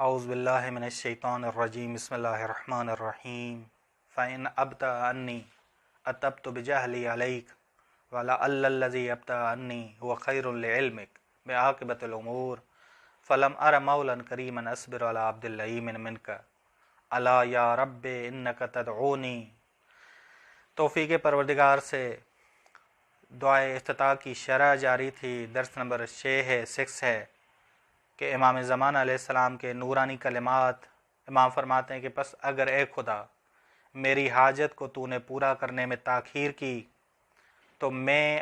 اعوذ باللہ من الشیطان الرجیم بسم اللہ الرحمن الرحیم فإن ابطأ عنی اتبت بجہلی علیک ولعل الذی ابطأ عنی هو خیر لعلمک بعاقبۃ الامور فلم ار مولا کریما اصبر علی عبد اللئیم منک الا یا رب انک تدعونی۔ توفیق پروردگار سے دعائے افتتاح کی شرح جاری تھی۔ درس نمبر 6 ہے کہ امام زمانہ علیہ السلام کے نورانی کلمات۔ امام فرماتے ہیں کہ پس اگر اے خدا میری حاجت کو تو نے پورا کرنے میں تاخیر کی تو میں نے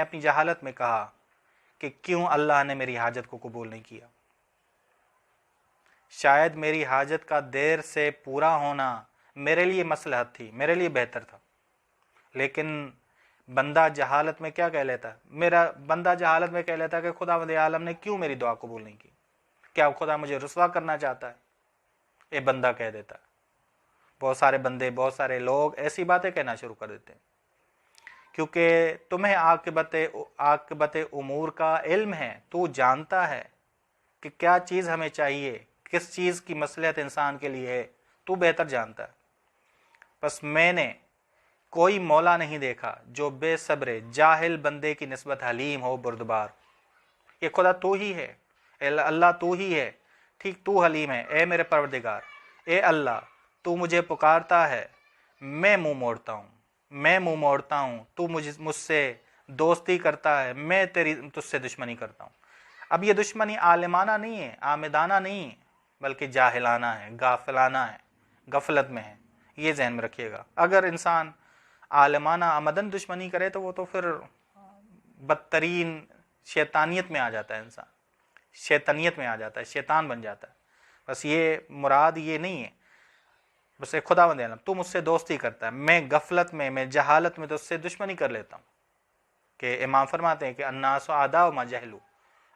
اپنی جہالت میں کہا کہ کیوں اللہ نے میری حاجت کو قبول نہیں کیا۔ شاید میری حاجت کا دیر سے پورا ہونا میرے لیے مصلحت تھی، میرے لیے بہتر تھا، لیکن بندہ جہالت میں کیا کہہ لیتا ہے کہ خداوند عالم نے کیوں میری دعا قبول نہیں کی، کیا خدا مجھے رسوا کرنا چاہتا ہے؟ یہ بندہ کہہ دیتا ہے۔ بہت سارے لوگ ایسی باتیں کہنا شروع کر دیتے ہیں کیونکہ تمہیں عاقبت امور کا علم ہے، تو جانتا ہے کہ کیا چیز ہمیں چاہیے، کس چیز کی مصلحت انسان کے لیے ہے، تو بہتر جانتا ہے۔ بس میں نے کوئی مولا نہیں دیکھا جو بے صبر جاہل بندے کی نسبت حلیم ہو، بردبار۔ یہ خدا تو ہی ہے، اللہ تو ہی ہے، ٹھیک تو حلیم ہے۔ اے میرے پروردگار، اے اللہ، تو مجھے پکارتا ہے، میں منہ موڑتا ہوں، تو مجھ سے دوستی کرتا ہے، میں تجھ سے دشمنی کرتا ہوں۔ اب یہ دشمنی عالمانہ نہیں ہے، عامدانہ نہیں ہے، بلکہ جاہلانہ ہے، غافلانہ ہے، غفلت میں ہے۔ یہ ذہن میں رکھیے گا۔ اگر انسان عالمانہ آمدن دشمنی کرے تو وہ تو پھر بدترین شیطانیت میں آ جاتا ہے، انسان شیطانیت میں آ جاتا ہے، شیطان بن جاتا ہے۔ بس یہ مراد یہ نہیں ہے۔ بس ایک خداوند عالم تو مجھ سے دوستی کرتا ہے، میں غفلت میں جہالت میں تو اس سے دشمنی کر لیتا ہوں۔ کہ امام فرماتے ہیں کہ الناس اعداء ما جہلوا،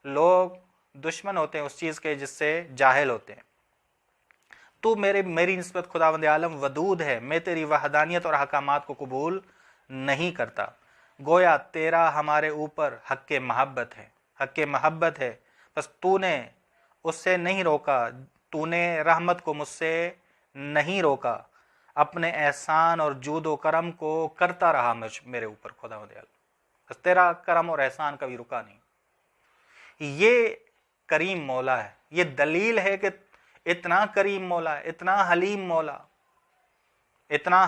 لوگ دشمن ہوتے ہیں اس چیز کے جس سے جاہل ہوتے ہیں۔ تو میری نسبت خداوند عالم ودود ہے، میں تیری وحدانیت اور احکامات کو قبول نہیں کرتا۔ گویا تیرا ہمارے اوپر حق محبت ہے، بس تو نے اس سے نہیں روکا، تو نے رحمت کو مجھ سے نہیں روکا، اپنے احسان اور جود و کرم کو کرتا رہا میرے اوپر خداوند عالم، بس تیرا کرم اور احسان کبھی رکا نہیں۔ یہ کریم مولا ہے، یہ دلیل ہے کہ اتنا کریم مولا ہے، اتنا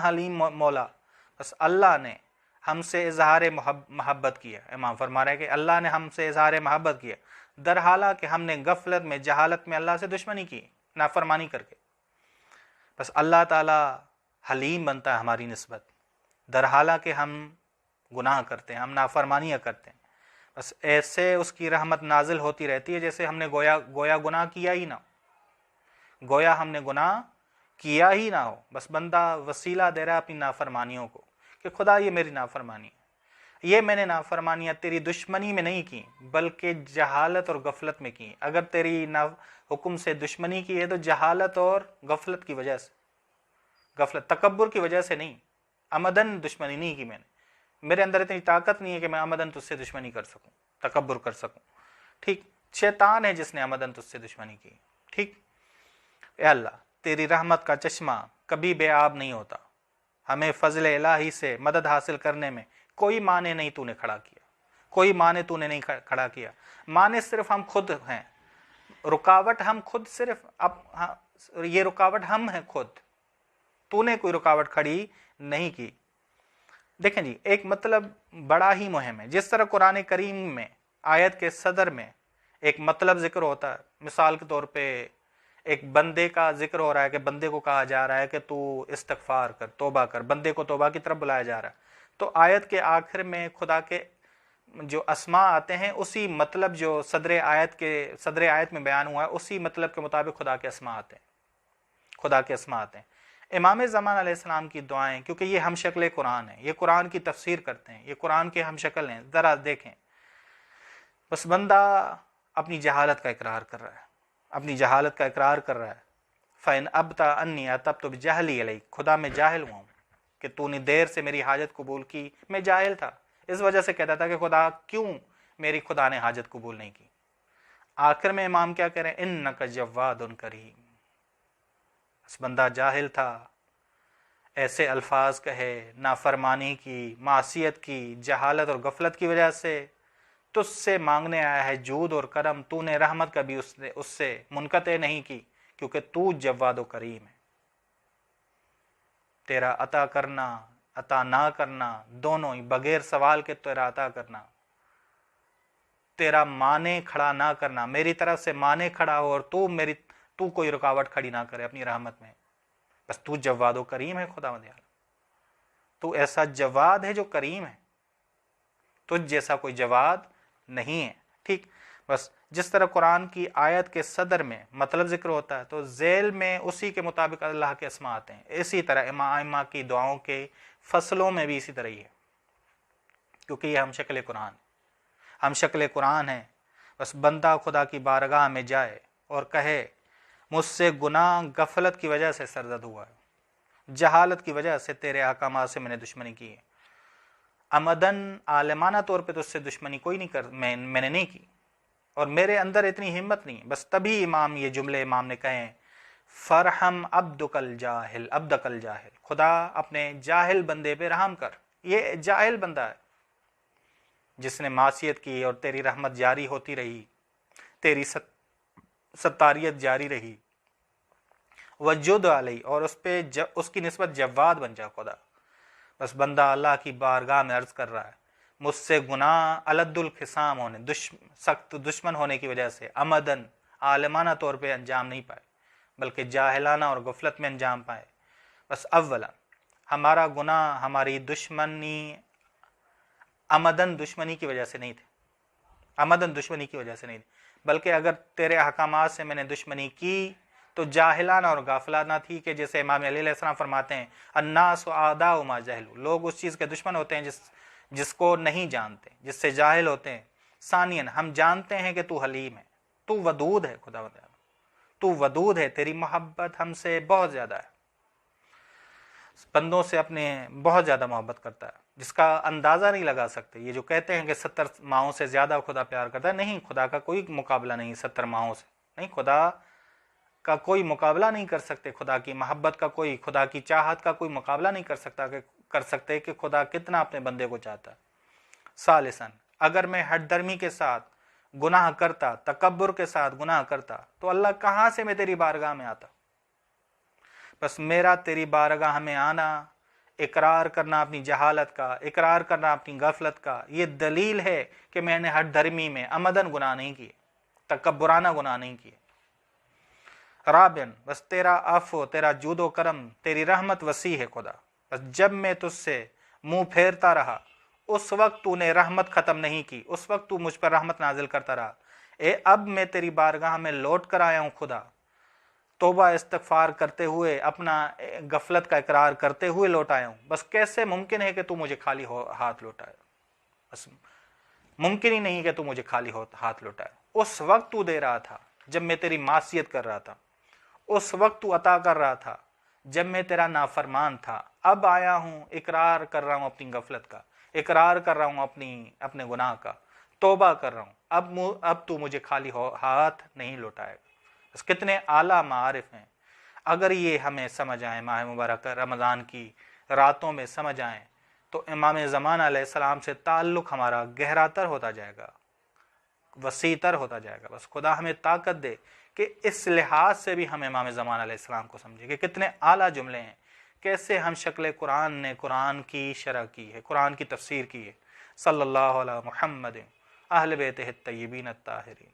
حلیم مولا، بس اللہ نے ہم سے اظہار محبت کیا۔ امام فرما رہے ہیں کہ اللہ نے ہم سے اظہار محبت کیا، در حالہ کہ ہم نے غفلت میں جہالت میں اللہ سے دشمنی کی، نافرمانی کر کے۔ بس اللہ تعالی حلیم بنتا ہے ہماری نسبت، در حالہ کہ ہم گناہ کرتے ہیں، ہم نافرمانیاں کرتے ہیں۔ بس ایسے اس کی رحمت نازل ہوتی رہتی ہے جیسے ہم نے گویا گناہ کیا ہی نہ ہو، گویا ہم نے گناہ کیا ہی نہ ہو۔ بس بندہ وسیلہ دے رہا ہے اپنی نافرمانیوں کو کہ خدا یہ میری نافرمانی ہے، یہ میں نے نافرمانیاں تیری دشمنی میں نہیں کی بلکہ جہالت اور غفلت میں کی۔ اگر تیری حکم سے دشمنی کی ہے تو جہالت اور غفلت کی وجہ سے، تکبر کی وجہ سے نہیں، عمدن دشمنی نہیں کی میں نے۔ میرے اندر اتنی طاقت نہیں ہے کہ میں عمدن تجھ سے دشمنی کر سکوں، تکبر کر سکوں۔ ٹھیک، شیطان ہے جس نے عمدن تجھ سے دشمنی کی۔ ٹھیک، اے اللہ تیری رحمت کا چشمہ کبھی بے آب نہیں ہوتا، ہمیں فضل الہی سے مدد حاصل کرنے میں کوئی معنی نہیں تو نے کھڑا کیا، کوئی معنی تو نے نہیں کھڑا کیا۔ معنی صرف ہم خود ہیں، رکاوٹ ہم خود، یہ رکاوٹ ہم ہیں خود، تو نے کوئی رکاوٹ کھڑی نہیں کی۔ دیکھیں جی، ایک مطلب بڑا ہی مہم ہے۔ جس طرح قرآن کریم میں آیت کے صدر میں ایک مطلب ذکر ہوتا ہے، مثال کے طور پہ ایک بندے کا ذکر ہو رہا ہے کہ بندے کو کہا جا رہا ہے کہ تو استغفار کر، توبہ کر، بندے کو توبہ کی طرف بلایا جا رہا ہے، تو آیت کے آخر میں خدا کے جو اسماء آتے ہیں، اسی مطلب جو صدر آیت میں بیان ہوا ہے، اسی مطلب کے مطابق خدا کے اسماء آتے ہیں۔ امام زمان علیہ السلام کی دعائیں، کیونکہ یہ ہم شکل قرآن ہیں، یہ قرآن کی تفسیر کرتے ہیں، یہ قرآن کے ہم شکل ہیں، ذرا دیکھیں۔ بس بندہ اپنی جہالت کا اقرار کر رہا ہے، فَإِنْ أَبْطَأَ عَنِّي أَتَبْتُ بِجَهْلِي إِلَيْكَ، خدا میں جاہل ہوا ہوں کہ تو نے دیر سے میری حاجت قبول کی۔ میں جاہل تھا، اس وجہ سے کہتا تھا کہ خدا کیوں میری خدا نے حاجت قبول نہیں کی۔ آخر میں امام کیا کہہ رہے ہیں؟ انک جواد کریم. اس بندہ جاہل تھا، ایسے الفاظ کہے، نافرمانی کی، معصیت کی، جہالت اور غفلت کی وجہ سے تجھ سے مانگنے آیا ہے جود اور کرم. تو نے رحمت کبھی اس سے منقطع نہیں کی، کیونکہ تو جواد و کریم ہے. تیرا عطا کرنا، عطا نہ کرنا، دونوں ہی بغیر سوال کے تیرا عطا کرنا، تیرا مانے کھڑا نہ کرنا، میری طرف سے مانے کھڑا ہو اور تو کوئی رکاوٹ کھڑی نہ کرے اپنی رحمت میں. بس تو جواد و کریم ہے خدا مدیال. تو ایسا جواد ہے جو کریم ہے، تجھ جیسا کوئی جواد نہیں ہے. ٹھیک. بس جس طرح قرآن کی آیت کے صدر میں مطلب ذکر ہوتا ہے تو ذیل میں اسی کے مطابق اللہ کے اسماء آتے ہیں. اسی طرح ائمہ کی دعاؤں کے فصلوں میں بھی اسی طرح ہی ہے، کیونکہ یہ ہم شکل قرآن ہے. ہم شکل قرآن ہے. بس بندہ خدا کی بارگاہ میں جائے اور کہے مجھ سے گناہ غفلت کی وجہ سے سرزد ہوا ہے، جہالت کی وجہ سے تیرے احکامات سے میں نے دشمنی کی ہے. عمدن عالمانہ طور پہ تو اس سے دشمنی کوئی نہیں میں نے نہیں کی، اور میرے اندر اتنی ہمت نہیں. بس تبھی یہ جملے امام نے کہے، فرحم عبدک الجاہل، عبدک الجاہل، خدا اپنے جاہل بندے پہ رحم کر. یہ جاہل بندہ ہے جس نے معصیت کی اور تیری رحمت جاری ہوتی رہی، تیری ستاریت جاری رہی. وجد علی، اور اس کی نسبت جواد بن جا خدا. بس بندہ اللہ کی بارگاہ میں عرض کر رہا ہے مجھ سے گناہ الد الخصام ہونے، سخت دشمن ہونے کی وجہ سے عمدن عالمانہ طور پہ انجام نہیں پائے، بلکہ جاہلانہ اور غفلت میں انجام پائے. بس اولا ہمارا گناہ، ہماری دشمنی عمدن دشمنی کی وجہ سے نہیں تھے، عمدن دشمنی کی وجہ سے نہیں تھی، بلکہ اگر تیرے احکامات سے میں نے دشمنی کی تو جاہلانہ اور غافلانہ تھی، کہ جیسے امام علی علیہ السلام فرماتے ہیں الناس اعداء ما جہلوا، لوگ اس چیز کے دشمن ہوتے ہیں جس کو نہیں جانتے، جس سے جاہل ہوتے ہیں. ثانیاً ہم جانتے ہیں کہ تو حلیم ہے، تو ودود ہے خدا وتعالی، تو ودود ہے، تیری محبت ہم سے بہت زیادہ ہے، بندوں سے اپنے بہت زیادہ محبت کرتا ہے، جس کا اندازہ نہیں لگا سکتے. یہ جو کہتے ہیں کہ 70 ماہوں سے زیادہ خدا پیار کرتا ہے، نہیں، خدا کا کوئی مقابلہ نہیں 70 ماہوں سے، نہیں، خدا کا کوئی مقابلہ نہیں کر سکتے. خدا کی محبت کا خدا کی چاہت کا کوئی مقابلہ نہیں کر سکتے کہ خدا کتنا اپنے بندے کو چاہتا ہے. ثالثاً اگر میں ہٹ درمی کے ساتھ گناہ کرتا، تکبر کے ساتھ گناہ کرتا، تو اللہ کہاں سے میں تیری بارگاہ میں آتا. بس میرا تیری بارگاہ میں آنا، اقرار کرنا اپنی جہالت کا، اقرار کرنا اپنی غفلت کا، یہ دلیل ہے کہ میں نے ہٹ دھرمی میں عمدن گناہ نہیں کیے، تکبرانہ گناہ نہیں کیے. رابعاً بس تیرا عفو، تیرا جود و کرم، تیری رحمت وسیع ہے خدا. بس جب میں تجھ سے منہ پھیرتا رہا اس وقت تو نے رحمت ختم نہیں کی، اس وقت تو مجھ پر رحمت نازل کرتا رہا. اب میں تیری بارگاہ میں لوٹ کر آیا ہوں خدا، توبہ استغفار کرتے ہوئے، اپنا غفلت کا اقرار کرتے ہوئے لوٹ آیا ہوں. بس کیسے ممکن ہے کہ تو مجھے خالی ہاتھ لوٹائے؟ بس ممکن ہی نہیں کہ تو مجھے خالی ہاتھ لوٹائے. اس وقت تو دے رہا تھا جب میں تیری معصیت کر رہا تھا، اس وقت تو عطا کر رہا تھا جب میں تیرا نافرمان تھا. اب آیا ہوں، اقرار کر رہا ہوں اپنی غفلت کا، اقرار کر رہا ہوں اپنے گناہ کا، توبہ کر رہا ہوں. اب تو مجھے خالی ہاتھ نہیں لوٹائے. بس کتنے اعلیٰ معارف ہیں. اگر یہ ہمیں سمجھ آئیں، ماہ مبارک رمضان کی راتوں میں سمجھ آئیں، تو امام زمان علیہ السلام سے تعلق ہمارا گہرا تر ہوتا جائے گا، وسیع تر ہوتا جائے گا. بس خدا ہمیں طاقت دے کہ اس لحاظ سے بھی ہم امام زمان علیہ السلام کو سمجھیں کہ کتنے اعلیٰ جملے ہیں، کیسے ہم شکل قرآن نے قرآن کی شرح کی ہے، قرآن کی تفسیر کی ہے. صلی اللہ علی محمد اہل بیتہ الطیبین الطاہرین.